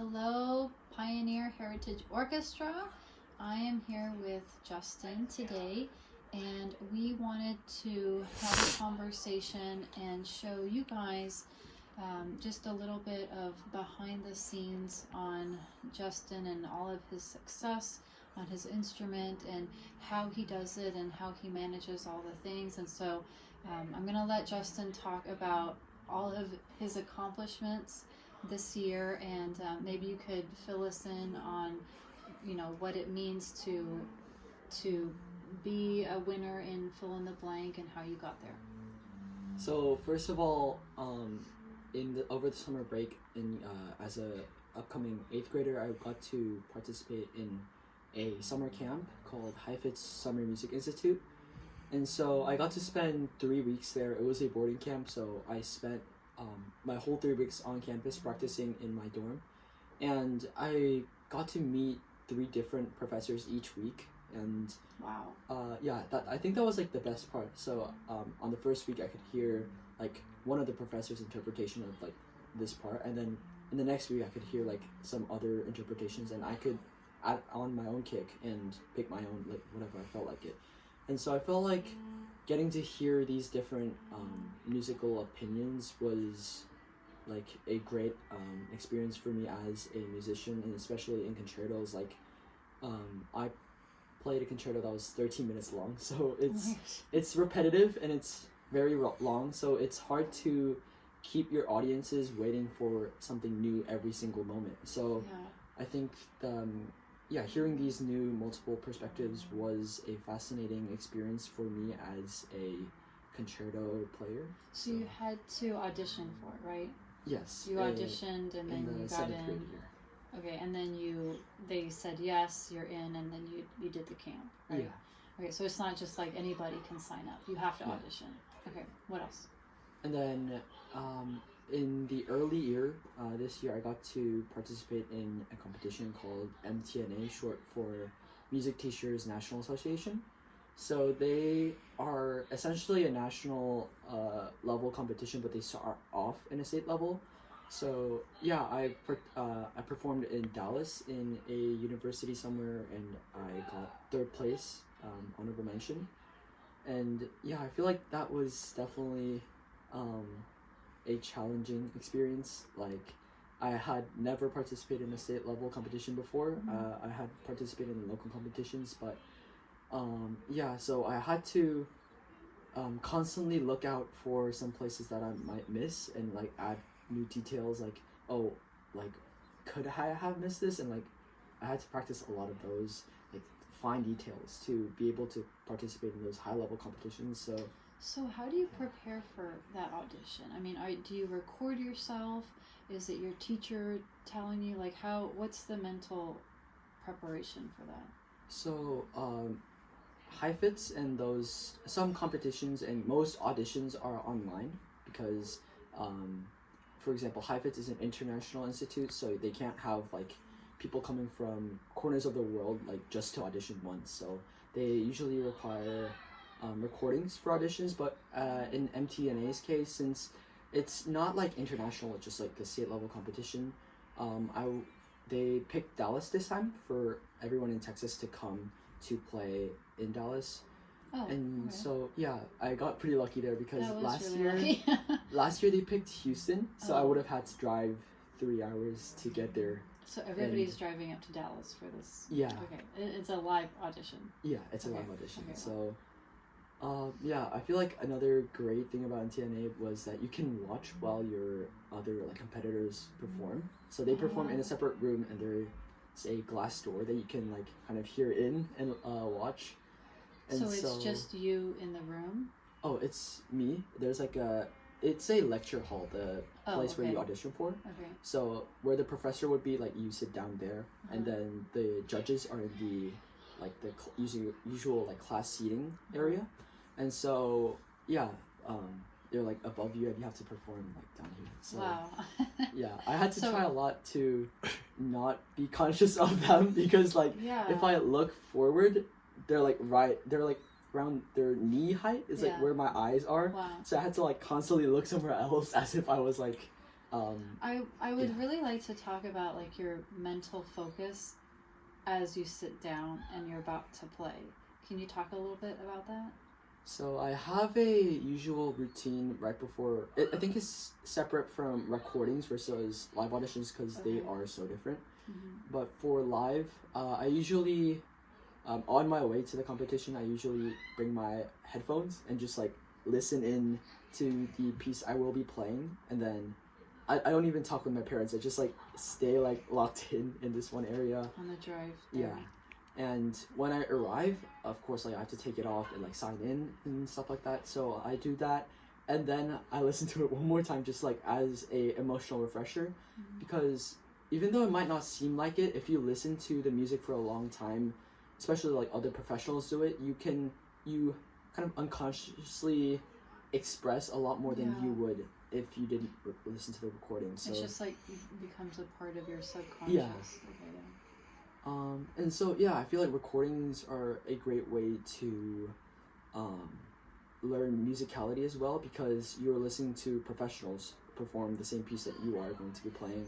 Hello, Pioneer Heritage Orchestra. I am here with Justin today, and we wanted to have a conversation and show you guys just a little bit of behind the scenes on Justin and all of his success on his instrument and how he does it and how he manages all the things. And so I'm going to let Justin talk about all of his accomplishments this year, and maybe you could fill us in on what it means to be a winner in fill in the blank and how you got there. So first of all, over the summer break, as a upcoming 8th grader, I got to participate in a summer camp called Heifetz Summer Music Institute, and so I got to spend 3 weeks there. It was a boarding camp, so I spent my whole 3 weeks on campus practicing in my dorm, and I got to meet 3 different professors each week. And wow, I think that was like the best part. So on the first week I could hear like one of the professors' interpretation of like this part, and then in the next week I could hear like some other interpretations, and I could add on my own kick and pick my own, like whatever I felt like it. And so I felt like getting to hear these different musical opinions was like a great experience for me as a musician, and especially in concertos. Like I played a concerto that was 13 minutes long, so it's repetitive and it's very long, so it's hard to keep your audiences waiting for something new every single moment. So I think hearing these new multiple perspectives was a fascinating experience for me as a concerto player. So you had to audition for it, right? Yes. You auditioned and then you got in. Okay, and then they said yes, you're in, and then you did the camp, right? Yeah. Okay, so it's not just like anybody can sign up. You have to audition. Okay, what else? And then in the early year, this year I got to participate in a competition called MTNA, short for Music Teachers National Association. So they are essentially a national level competition, but they start off in a state level. So yeah, I performed in Dallas in a university somewhere, and I got 3rd place, honorable mention. And yeah, I feel like that was definitely a challenging experience. Like I had never participated in a state level competition before. I had participated in local competitions, but so I had to constantly look out for some places that I might miss and like add new details, like could I have missed this, and like I had to practice a lot of those like fine details to be able to participate in those high level competitions. So how do you prepare for that audition? I mean, do you record yourself? Is it your teacher telling you, like what's the mental preparation for that? So Heifetz and some competitions and most auditions are online because for example, Heifetz is an international institute, so they can't have like people coming from corners of the world like just to audition once. So they usually require recordings for auditions. But in MTNA's case, since it's not like international, it's just like the state level competition, they picked Dallas this time for everyone in Texas to come to play in Dallas. So yeah, I got pretty lucky there because last year they picked Houston, so I would have had to drive 3 hours to get there. So everybody's driving up to Dallas for this. Yeah. Okay, it's a live audition. Yeah, it's a live audition. Okay. So I feel like another great thing about MTNA was that you can watch while your other like competitors perform. So they perform in a separate room, and there's a glass door that you can like kind of hear in and watch. And so it's just you in the room? Oh, it's me. There's like it's a lecture hall, the place where you audition for. Okay. So where the professor would be, like you sit down there, and then the judges are in the like the usual like class seating area, and so they're like above you, and you have to perform like down here. So, wow. Yeah, I had to try a lot to not be conscious of them because like if I look forward, they're like around their knee height is like where my eyes are. Wow. So I had to like constantly look somewhere else as if I was like I would Yeah. really like to talk about like your mental focus as you sit down and you're about to play. Can you talk a little bit about that? So I have a usual routine right before. I think it's separate from recordings versus live auditions because they Okay. are so different. Mm-hmm. But for live, I usually, on my way to the competition, I usually bring my headphones and just like listen in to the piece I will be playing, and then I don't even talk with my parents. I just like stay like locked in this one area. On the drive. Yeah. there. And when I arrive, of course, like I have to take it off and like sign in and stuff like that. So I do that, and then I listen to it one more time, just like as a emotional refresher, Mhm. because even though it might not seem like it, if you listen to the music for a long time, especially like other professionals do it, you kind of unconsciously express a lot more than Yeah. you would if you didn't listen to the recording. So It's just like becomes a part of your subconscious. Yeah. Okay, yeah. And so yeah, I feel like recordings are a great way to learn musicality as well, because you're listening to professionals perform the same piece that you are going to be playing.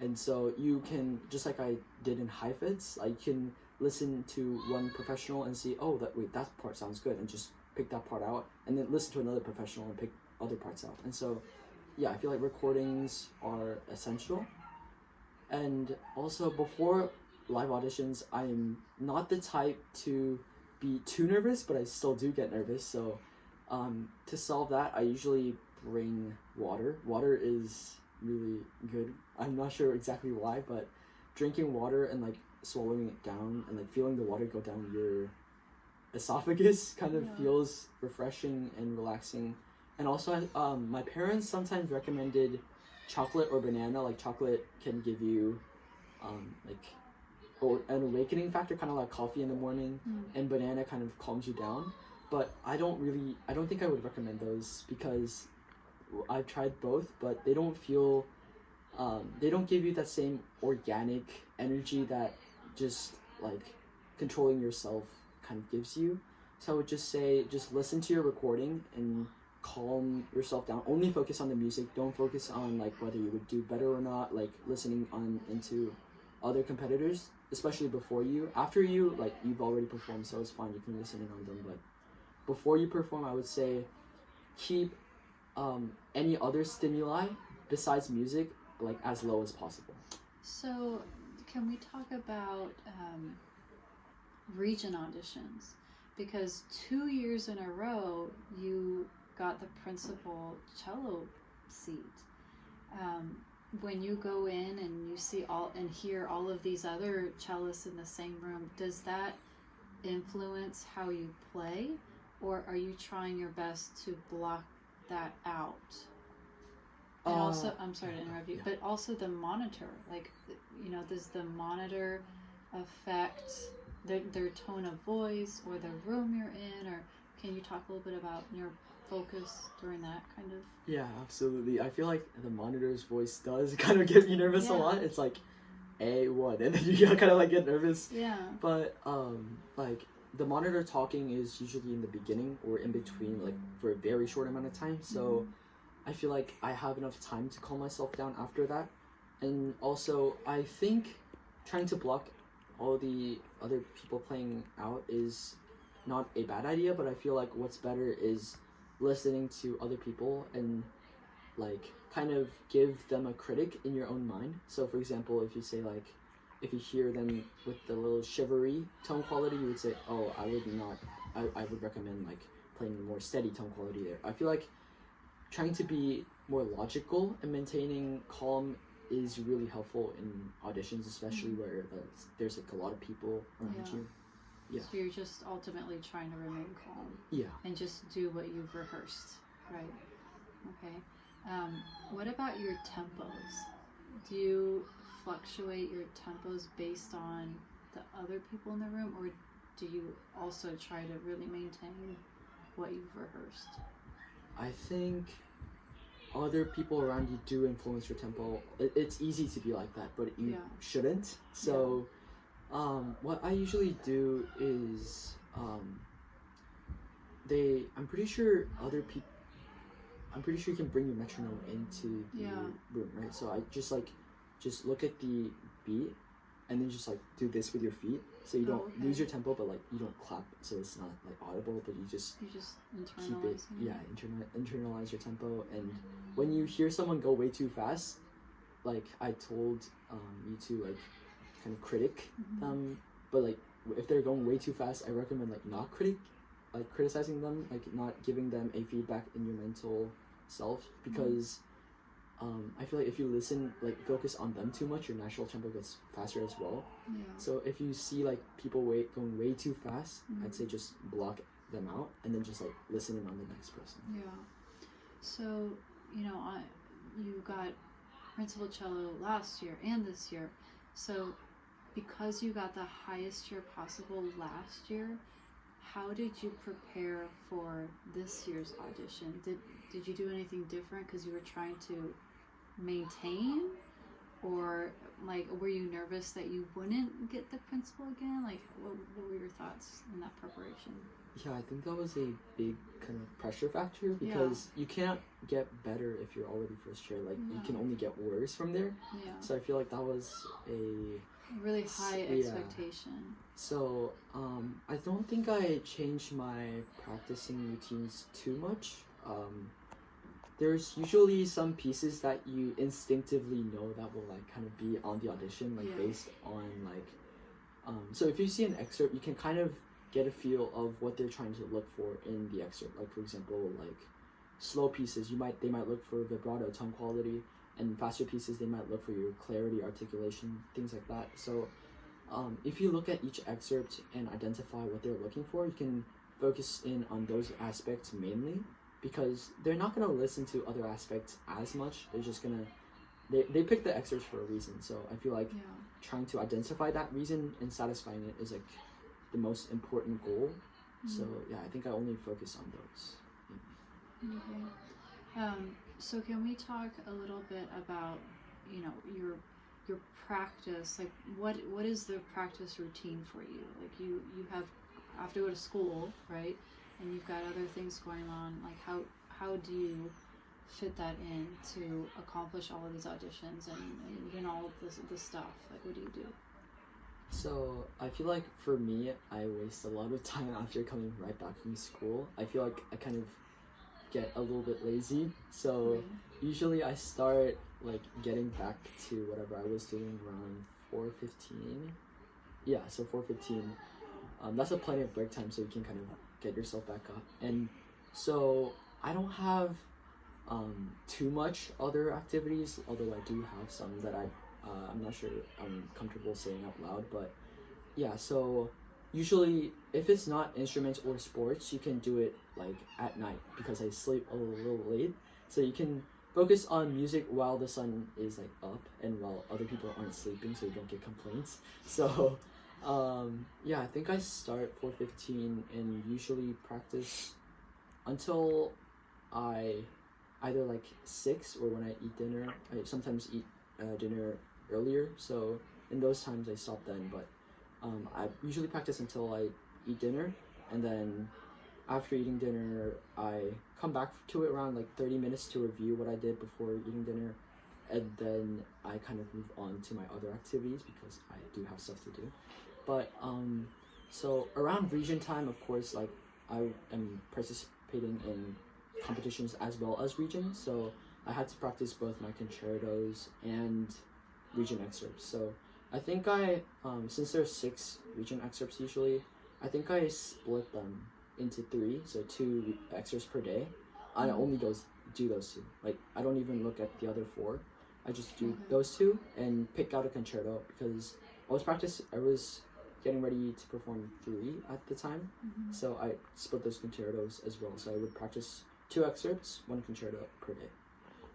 And so you can, just like I did in Heifetz, I can listen to one professional and see, oh, that part sounds good, and just pick that part out, and then listen to another professional and pick other parts out. And so yeah, I feel like recordings are essential. And also, before live auditions, I am not the type to be too nervous, but I still do get nervous. So to solve that, I usually bring water. Water is really good. I'm not sure exactly why, but drinking water and like swallowing it down and like feeling the water go down your esophagus kind of Yeah. feels refreshing and relaxing. And also, my parents sometimes recommended chocolate or banana. Like chocolate can give you like an awakening factor, kind of like coffee in the morning, and banana kind of calms you down. But I don't think I would recommend those, because I've tried both, but they don't feel they don't give you that same organic energy that just like controlling yourself kind of gives you. So I would just say, just listen to your recording and calm yourself down. Only focus on the music. Don't focus on like whether you would do better or not, like listening on into other competitors, especially before you. After you, like, you've already performed, so it's fine, you can listen in on them. But before you perform, I would say keep any other stimuli besides music like as low as possible. So, can we talk about region auditions? Because 2 years in a row, you got the principal cello seat. When you go in and you see all and hear all of these other cellists in the same room, does that influence how you play, or are you trying your best to block that out? And also, I'm sorry to interrupt you, yeah. but also the monitor, like, does the monitor affect their tone of voice or the room you're in, or can you talk a little bit about your focus during that kind of? Yeah, absolutely. I feel like the monitor's voice does kind of get me nervous a Yeah. lot. It's like A1, and then you kind of like get nervous. Yeah. But like the monitor talking is usually in the beginning or in between, like for a very short amount of time. So I feel like I have enough time to calm myself down after that. And also, I think trying to block all the other people playing out is not a bad idea, but I feel like what's better is listening to other people and like kind of give them a critic in your own mind. So for example, if you say like, if you hear them with the little shivery tone quality, you would say, oh, I would recommend like playing more steady tone quality there. I feel like trying to be more logical and maintaining calm is really helpful in auditions, especially where there's like a lot of people around Yeah. you. Yeah. So you're just ultimately trying to remain calm Yeah. and just do what you've rehearsed, right? Okay. What about your tempos? Do you fluctuate your tempos based on the other people in the room, or do you also try to really maintain what you've rehearsed? I think other people around you do influence your tempo. It's easy to be like that, but you Yeah. shouldn't. So what I usually do is I'm pretty sure other people, I'm pretty sure you can bring your metronome into the room, right? So I just look at the beat, and then just like do this with your feet, so you don't lose your tempo, but like you don't clap, so it's not like audible, but you just keep it. Internalize your tempo, and when you hear someone go way too fast, like I told you to like kind of critic them, but like if they're going way too fast, I recommend like not criticizing them, like not giving them a feedback in your mental self, because I feel like if you focus on them too much, your natural tempo gets faster as well. So if you see like people going way too fast, I'd say just block them out and then just like listen in on the next person. So you got principal cello last year and this year, so because you got the highest year possible last year, how did you prepare for this year's audition? Did you do anything different because you were trying to maintain, or like were you nervous that you wouldn't get the principal again? Like what were your thoughts in that preparation? Yeah, I think that was a big kind of pressure factor, because you can't get better if you're already first chair. Like you can only get worse from there. So I feel like that was a really high expectation. So I don't think I changed my practicing routines too much. There's usually some pieces that you instinctively know that will like kind of be on the audition, like based on like so if you see an excerpt, you can kind of get a feel of what they're trying to look for in the excerpt. Like for example, like slow pieces, they might look for vibrato, tone quality, and faster pieces they might look for your clarity, articulation, things like that. So if you look at each excerpt and identify what they're looking for, you can focus in on those aspects mainly, because they're not going to listen to other aspects as much. They're just going to they pick the excerpts for a reason. So I feel like trying to identify that reason and satisfying it is like the most important goal. So yeah, I think I only focus on those. So can we talk a little bit about your practice? Like what is the practice routine for you? Like you have to go to school, right? And you've got other things going on. Like how do you fit that in to accomplish all of these auditions and all of this stuff? Like what do you do? So I feel like for me, I waste a lot of time after coming right back from school. I feel like I kind of get a little bit lazy. So usually I start like getting back to whatever I was doing around 4:15. Yeah, so 4:15. That's a plenty of break time, so you can kind of get yourself back up. And so I don't have too much other activities, although I do have some that I'm not sure I'm comfortable saying out loud, but yeah, so usually if it's not instruments or sports, you can do it like at night, because I sleep a little late, so you can focus on music while the sun is like up and while other people aren't sleeping, so you don't get complaints. So yeah, I think I start 4:15 and usually practice until I either like 6, or when I eat dinner. I sometimes eat dinner earlier, so in those times I stop then, but I usually practice until I eat dinner, and then after eating dinner I come back to it around like 30 minutes to review what I did before eating dinner, and then I kind of move on to my other activities because I do have stuff to do. But so around region time, of course, like I am participating in competitions as well as region, so I had to practice both my concertos and region excerpts. So I think I since there's 6 region excerpts usually, I think I split them into 3, so 2 excerpts per day. I only do those 2. Like I don't even look at the other 4. I just do those 2 and pick out a concerto, because I was getting ready to perform 3 at the time. So I split those concertos as well. So I would practice 2 excerpts, 1 concerto per day.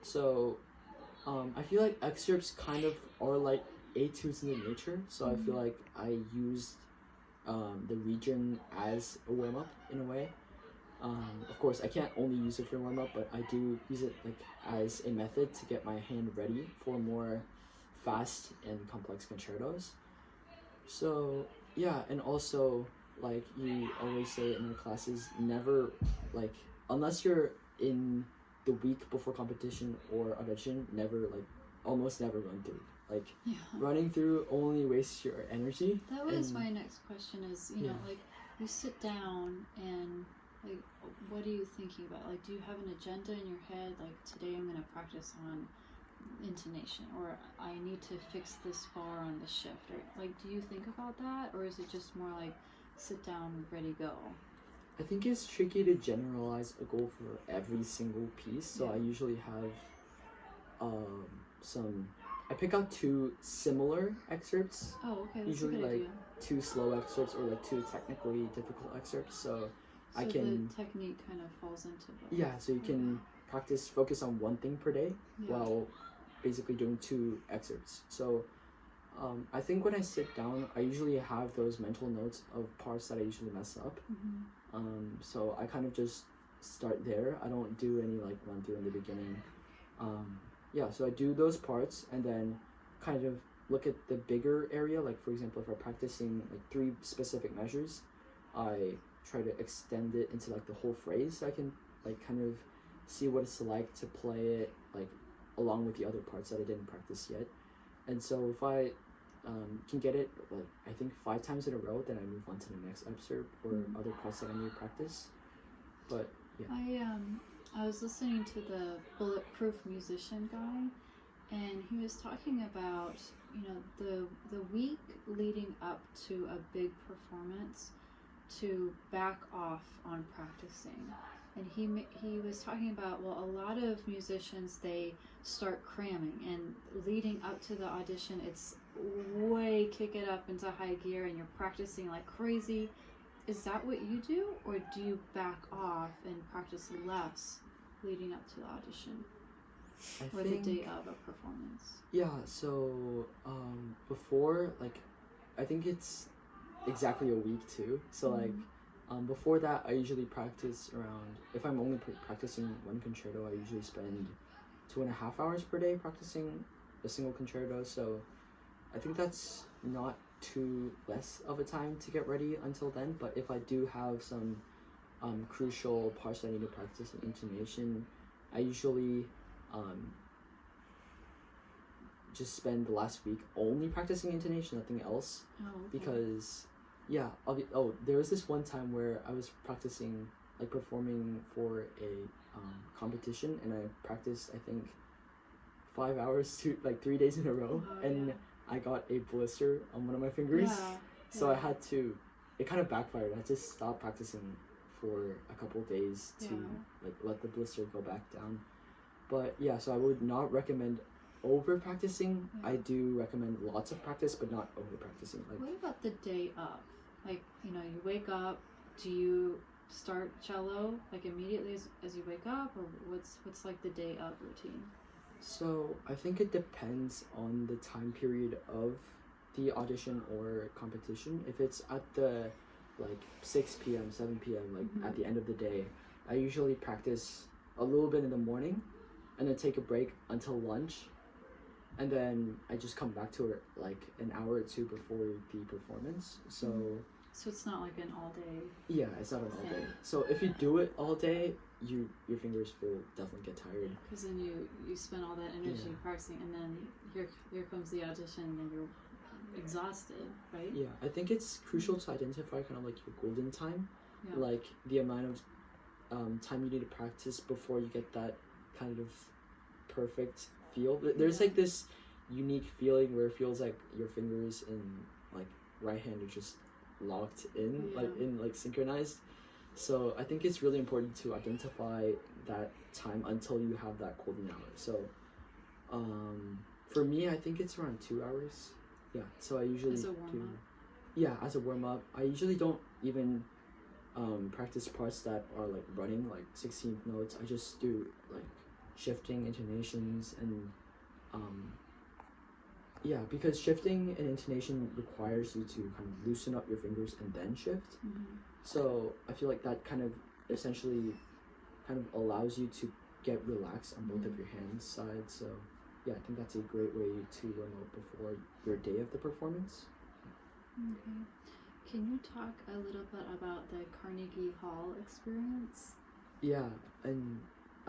So I feel like excerpts kind of are like etudes in the nature. So I feel like I used the region as a warm-up in a way. Of course, I can't only use it for warm-up, but I do use it like as a method to get my hand ready for more fast and complex concertos. So yeah, and also like you always say in our classes, never like, unless you're in the week before competition or audition, almost never run through. Like Yeah. running through only wastes your energy. That was and- my next question is, you know, Yeah. like you sit down and like what are you thinking about? Like do you have an agenda in your head like today I'm going to practice on intonation or I need to fix this bar on the shift or like do you think about that or is it just more like sit down ready go? I think it's tricky to generalize a goal for every single piece. So Yeah. I usually have I pick out two similar excerpts, Oh, okay, that's usually a good like idea. two slow excerpts or like two technically difficult excerpts. So So I can the technique kind of falls into both. yeah, so you can focus on one thing per day Yeah. while basically doing two excerpts. So I think when I sit down, I usually have those mental notes of parts that I usually mess up. So I kind of just start there. I don't do any like run through in the beginning. So I do those parts and then kind of look at the bigger area. Like for example, if I'm practicing like 3 specific measures, I try to extend it into like the whole phrase so I can like kind of see what it's like to play it like along with the other parts that I didn't practice yet. And so if I can get it like I think 5 times in a row, then I move on to the next excerpt or other parts that I need to practice. But yeah. I was listening to the Bulletproof Musician guy, and he was talking about the week leading up to a big performance to back off on practicing. And he was talking about a lot of musicians they start cramming and leading up to the audition it's way kick it up into high gear and you're practicing like crazy. Is that what you do, or do you back off and practice less leading up to the audition or the day of a performance? Yeah, so before I think it's exactly a week too. So before that, I usually practice around. If I'm only practicing one concerto, I usually spend 2.5 hours per day practicing a single concerto. So I think that's not too less of a time to get ready until then. But if I do have some crucial parts that I need to practice in intonation, I usually just spend the last week only practicing intonation, nothing else. Oh, okay. Because there was this one time where I was practicing like performing for a competition, and I practiced I think 5 hours to like 3 days in a row, and I got a blister on one of my fingers. So I had to, it kind of backfired. I had to stop practicing for a couple days to like let the blister go back down. But yeah, so I would not recommend over practicing. I do recommend lots of practice, but not over practicing. Like, what about the day of? Like, you wake up, do you start cello like immediately as you wake up, or what's like the day of routine? So I think it depends on the time period of the audition or competition. If it's at the like 6 p.m., 7 p.m., like at the end of the day, I usually practice a little bit in the morning and then take a break until lunch. And then I just come back to it like an hour or two before the performance. So it's not like an all day. Yeah, it's not an all day. So if you do it all day, your fingers will definitely get tired. Because then you spend all that energy practicing, and then here comes the audition, and then you're exhausted, right? Yeah, I think it's crucial to identify kind of like your golden time, Yeah. like the amount of time you need to practice before you get that kind of perfect feel. There's like this unique feeling where it feels like your fingers in like right hand are just locked in, like synchronized. So I think it's really important to identify that time until you have that golden hour. So for me, I think it's around 2 hours. Yeah, so I usually as a warm-up. As a warm-up. I usually don't even practice parts that are like running, like 16th notes. I just do like shifting, intonations, and because shifting and intonation requires you to kind of loosen up your fingers and then shift. So I feel like that kind of essentially kind of allows you to get relaxed on both of your hands sides. So yeah, I think that's a great way to warm up before your day of the performance. Okay. Can you talk a little bit about the Carnegie Hall experience? Yeah, and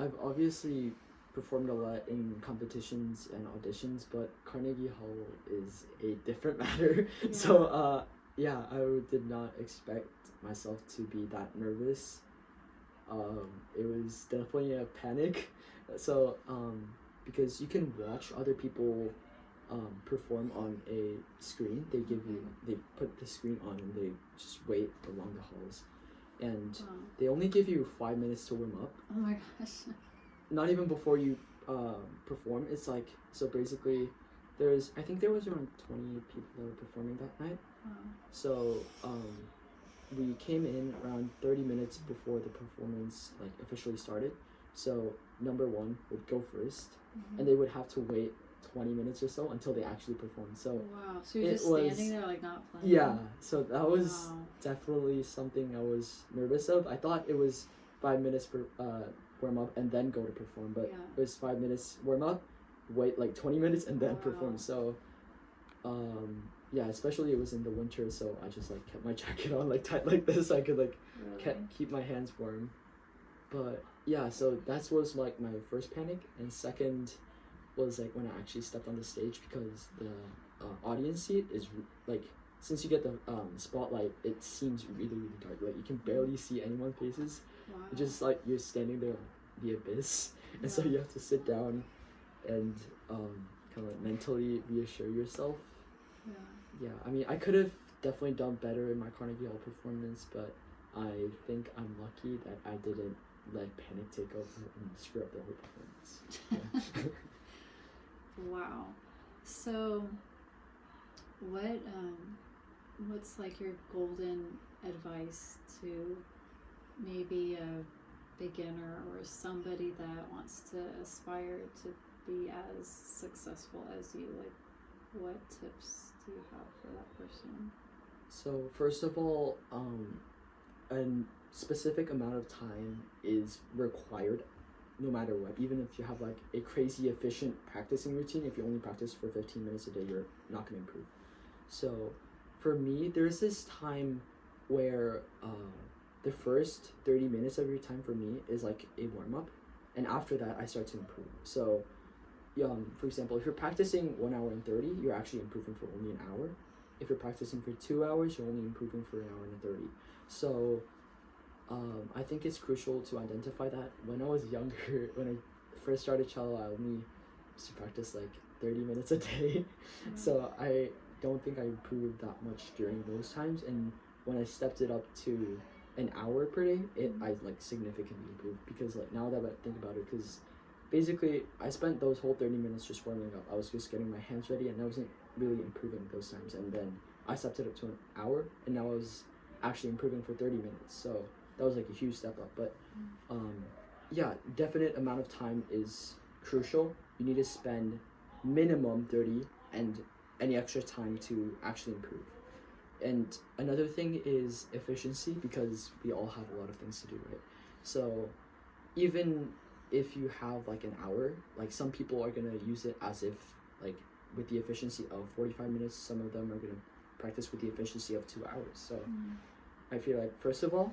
I've obviously performed a lot in competitions and auditions, but Carnegie Hall is a different matter. Yeah. So yeah, I did not expect myself to be that nervous. It was definitely a panic. So because you can watch other people perform on a screen. They put the screen on and they just wait along the halls, and Wow. they only give you 5 minutes to warm up. Oh my gosh. Not even before you perform. It's like, so basically I think there was around 20 people that were performing that night. Wow. So we came in around 30 minutes before the performance like officially started. So number one would go first, and they would have to wait 20 minutes or so until they actually performed. So Wow. So you're it just was- standing there like not playing? yeah, so that was Wow. definitely something I was nervous of. I thought it was 5 minutes per warm up and then go to perform, but Yeah. it was 5 minutes warm up, wait like 20 minutes and then Wow. perform. So yeah, especially it was in the winter, so I just like kept my jacket on like tight like this so I could like Really? keep my hands warm. But yeah, so that was like my first panic, and second was like when I actually stepped on the stage, because the audience seat is like, since you get the spotlight, it seems really really dark. Like you can barely see anyone's faces. Wow. It's just like you're standing there like the abyss, and so Yeah. you have to sit down and kind of like mentally reassure yourself. Yeah. Yeah, I mean, I could have definitely done better in my Carnegie Hall performance, but I think I'm lucky that I didn't let panic take over and screw up the whole performance. Yeah. Wow. So, what's like your golden advice to maybe a beginner or somebody that wants to aspire to be as successful as you? Like, what tips do you have for that person? So first of all, a specific amount of time is required no matter what. Even if you have like a crazy efficient practicing routine, if you only practice for 15 minutes a day, you're not going to improve. So for me, there's this time where the first 30 minutes of your time for me is like a warm-up, and after that I start to improve. So for example, if you're practicing 1 hour and 30, you're actually improving for only an hour. If you're practicing for 2 hours, you're only improving for an hour and 30. So I think it's crucial to identify that. When I was younger, when I first started cello, I only used to practice like 30 minutes a day. So I don't think I improved that much during those times. And when I stepped it up to an hour per day, I like significantly improved, because like now that I think about it, because basically I spent those whole 30 minutes just warming up. I was just getting my hands ready, and I wasn't really improving those times. And then I stepped it up to an hour, and now I was actually improving for 30 minutes. So that was like a huge step up. But yeah, definite amount of time is crucial. You need to spend minimum 30 and any extra time to actually improve. And another thing is efficiency, because we all have a lot of things to do, right? So even if you have like an hour, like some people are gonna use it as if like with the efficiency of 45 minutes, some of them are gonna practice with the efficiency of 2 hours. So I feel like, first of all,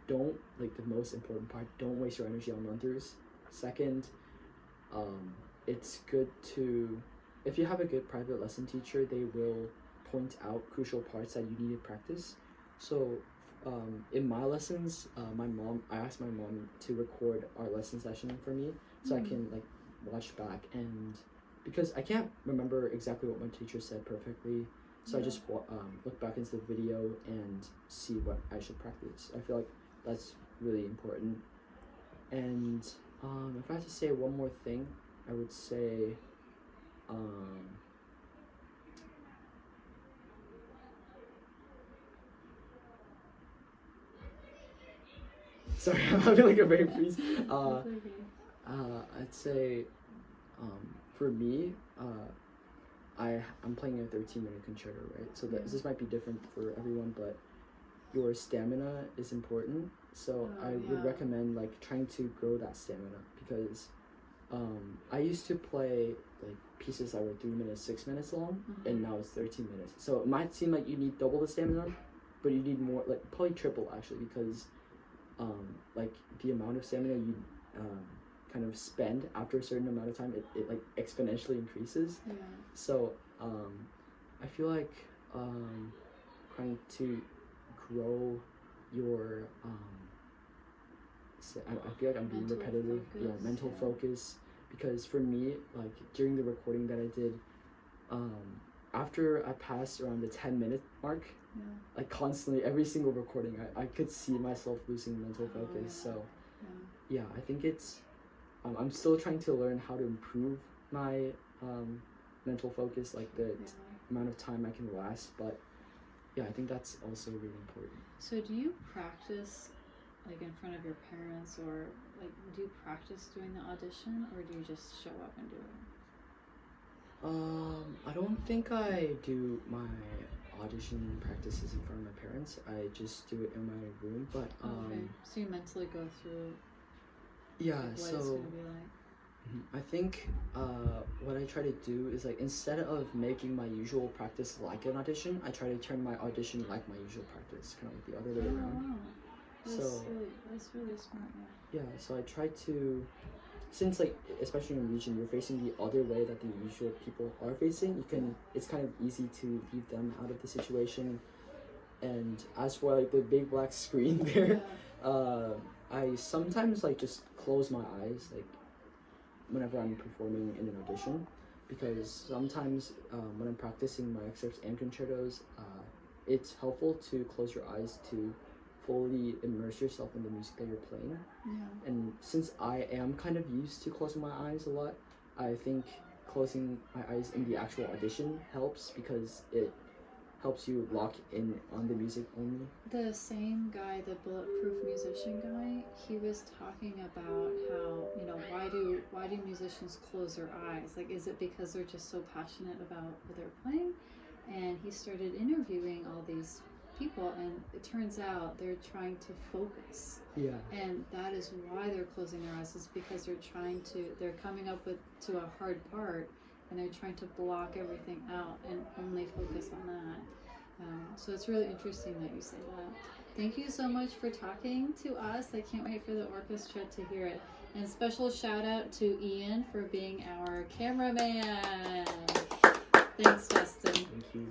don't, like the most important part, don't waste your energy on run-throughs. Second, it's good to, if you have a good private lesson teacher, they will point out crucial parts that you need to practice. So in my lessons, I asked my mom to record our lesson session for me, so I can like watch back, and because I can't remember exactly what my teacher said perfectly, so I just look back into the video and see what I should practice. I feel like that's really important. And if I had to say one more thing, I would say sorry, I'm having like a brain freeze. I'd say for me, I'm playing a 13-minute concerto, right? So this might be different for everyone, but your stamina is important. So I would recommend like trying to grow that stamina, because I used to play like pieces that were 3 minutes, 6 minutes long, and now it's 13 minutes. So it might seem like you need double the stamina, but you need more, like probably triple actually, because like the amount of stamina you kind of spend after a certain amount of time, it like exponentially increases. Yeah. So I feel like trying to grow your I feel like I'm being Mental repetitive. focus, Mental yeah. focus. Because for me, like during the recording that I did, after I passed around the 10-minute mark, Yeah. like constantly every single recording, I could see myself losing mental focus. Yeah. So Yeah. I think it's I'm still trying to learn how to improve my mental focus, like the amount of time I can last. But yeah, I think that's also really important. So do you practice like in front of your parents, or like do you practice doing the audition, or do you just show up and do it? I don't think I do my audition practices in front of my parents. I just do it in my room. But Okay. So you mentally go through yeah, like, what it's so gonna be like. I think what I try to do is, like, instead of making my usual practice like an audition, I try to turn my audition like my usual practice, kind of like the other way around. Wow. That's So really smart. Yeah. so I try to, since like especially in region you're facing the other way that the usual people are facing, it's kind of easy to leave them out of the situation. And as for like the big black screen there, I sometimes like just close my eyes like whenever I'm performing in an audition, because sometimes when I'm practicing my excerpts and concertos, it's helpful to close your eyes to fully immerse yourself in the music that you're playing. Yeah. And since I am kind of used to closing my eyes a lot, I think closing my eyes in the actual audition helps, because it helps you lock in on the music only. The same guy, the Bulletproof Musician guy, he was talking about how, you know, why do musicians close their eyes? Like, is it because they're just so passionate about what they're playing? And he started interviewing all these people, and it turns out they're trying to focus. Yeah. And that is why they're closing their eyes, is because they're coming up to a hard part, and they're trying to block everything out and only focus on that. So it's really interesting that you say that. Thank you so much for talking to us. I can't wait for the orchestra to hear it. And special shout out to Ian for being our cameraman. Thanks, Justin. Thank you.